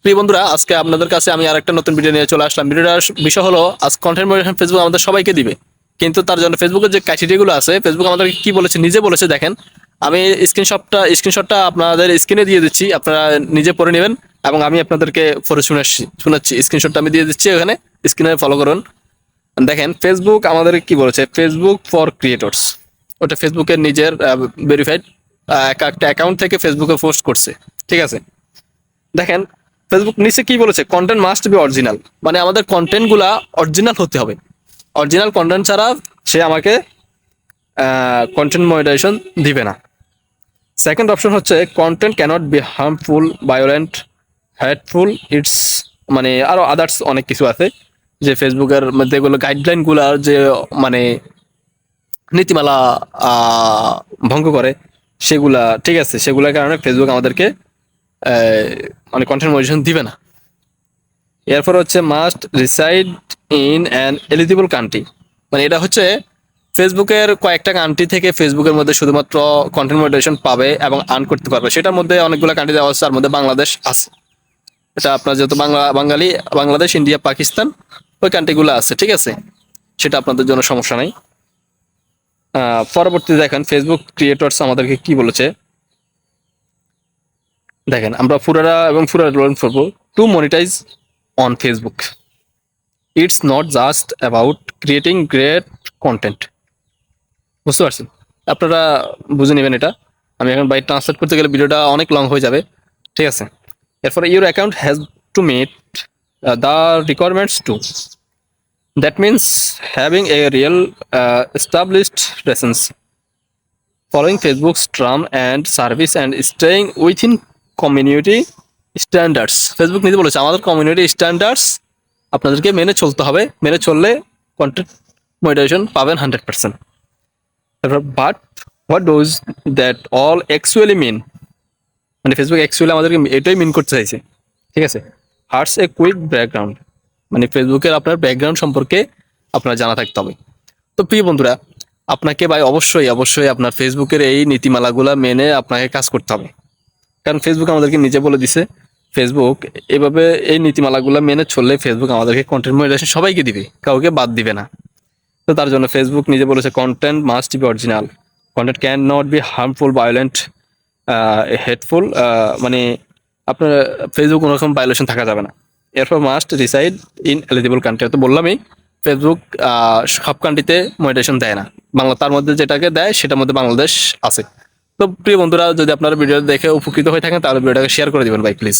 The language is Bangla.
প্রিয় বন্ধুরা, আজকে আপনাদের কাছে আমি আরেকটা নতুন ভিডিও নিয়ে চলে আসলাম। ভিডিওটার বিষয় হলো আজ কন্টেন্ট মনিটাইজেশন ফেসবুক আমাদের সবাইকে দিবে, কিন্তু তার জন্য ফেসবুকের যে ক্রাইটেরিয়াগুলো আছে ফেসবুক আমাদেরকে কি বলেছে, নিজে বলেছে। দেখেন, আমি স্ক্রিনশটটা আপনাদের স্ক্রিনে দিয়ে দিচ্ছি, আপনারা নিজে পড়ে নেবেন এবং আমি আপনাদেরকে পড়ে শোনাচ্ছি। স্ক্রিনশটটা আমি দিয়ে দিচ্ছি, এখানে স্ক্রিনে ফলো করুন। দেখেন, ফেসবুক আমাদের কি বলেছে, ফেসবুক ফর ক্রিয়েটরস। ওটা ফেসবুকের নিজের ভেরিফাইড একটা অ্যাকাউন্ট থেকে ফেসবুকে পোস্ট করছে, ঠিক আছে। দেখেন, ফেসবুক নিচে কি বলেছে, কন্টেন্ট মাস্ট বি অরিজিনাল, মানে আমাদের কন্টেন্টগুলা অরিজিনাল হতে হবে। অরিজিনাল কন্টেন্ট ছাড়া সে আমাকে কন্টেন্ট মনিটাইজেশন দিবে না। সেকেন্ড অপশন হচ্ছে content cannot be harmful, violent, hateful, it's, মানে আরও আদার্স অনেক কিছু আছে যে ফেসবুকের মধ্যে এগুলো গাইডলাইনগুলো যে মানে নীতিমালা ভঙ্গ করে, সেগুলা ঠিক আছে, সেগুলোর কারণে ফেসবুক আমাদেরকে মানে কন্টেন্ট মনিটাইজেশন দিবে না। এরপর হচ্ছে must reside in an eligible country, মানে এটা হচ্ছে ফেসবুকের কয়েকটা কান্ট্রি থেকে ফেসবুকের মধ্যে শুধুমাত্র কন্টেন্ট মনিটাইজেশন পাবে এবং আর্ন করতে পারবে। সেটার মধ্যে অনেকগুলো কান্ট্রি দেওয়া আছে, তার মধ্যে বাংলাদেশ আছে। এটা আপনার যেহেতু বাঙালি, বাংলাদেশ, ইন্ডিয়া, পাকিস্তান, ওই কান্ট্রিগুলো আছে, ঠিক আছে। সেটা আপনাদের জন্য সমস্যা নাই। পরবর্তী দেখেন, ফেসবুক ক্রিয়েটরস আমাদেরকে কি বলেছে। দেখেন, আমরা ফুরারা লোন করবো to monetize on Facebook. It's not just about creating great content. বুঝতে পারছেন? আপনারা বুঝে নেবেন এটা। আমি এখন বাইক ট্রান্সলেট করতে গেলে ভিডিওটা অনেক লং হয়ে যাবে, ঠিক আছে। এরপরে your account has to meet the requirements too. That means having a real established presence, following Facebook's term and service and staying within community standards. Facebook নিজে বলেছে আমাদের কমিউনিটি স্ট্যান্ডার্ডস আপনাদেরকে মেনে চলতে হবে, মেনে চললে কন্টেন্ট মনিটাইজেশন পাবেন 100%। তারপর but what does that all actually mean, মানে ফেসবুক অ্যাকচুয়ালি আমাদেরকে এটাই মিন করতে চাইছে, ঠিক আছে। হার্টস এ কুইক ব্যাকগ্রাউন্ড, মানে ফেসবুকের আপনার ব্যাকগ্রাউন্ড সম্পর্কে আপনার জানা থাকতে হবে। তো প্রিয় বন্ধুরা, আপনাকে ভাই অবশ্যই অবশ্যই আপনার ফেসবুকের এই নীতিমালাগুলো মেনে আপনাকে কাজ করতে হবে, কারণ ফেসবুক আমাদেরকে নিজে বলে দিছে ফেসবুক এভাবে এই নীতিমালাগুলো মেনে চললে ফেসবুক আমাদেরকে কন্টেন্ট মনিটাইজেশন সবাইকে দিবে, কাউকে বাদ দিবে না। তো তার জন্য ফেসবুক নিজে বলেছে content must be original, content can not be harmful, violent, hateful, মানে আপনার ফেসবুক কোনো রকম ভায়োলেশন থাকা যাবে না। এরপর must reside in eligible country, তো বললামই ফেসবুক সব কান্ট্রিতে মনিটাইজেশন দেয় না, তার মধ্যে যেটাকে দেয় সেটার মধ্যে বাংলাদেশ আছে। তো প্রিয় বন্ধুরা, যদি আপনারা ভিডিও দেখে উপকৃত হয়ে থাকেন তাহলে ভিডিওটাকে শেয়ার করে দিবেন ভাই, প্লিজ।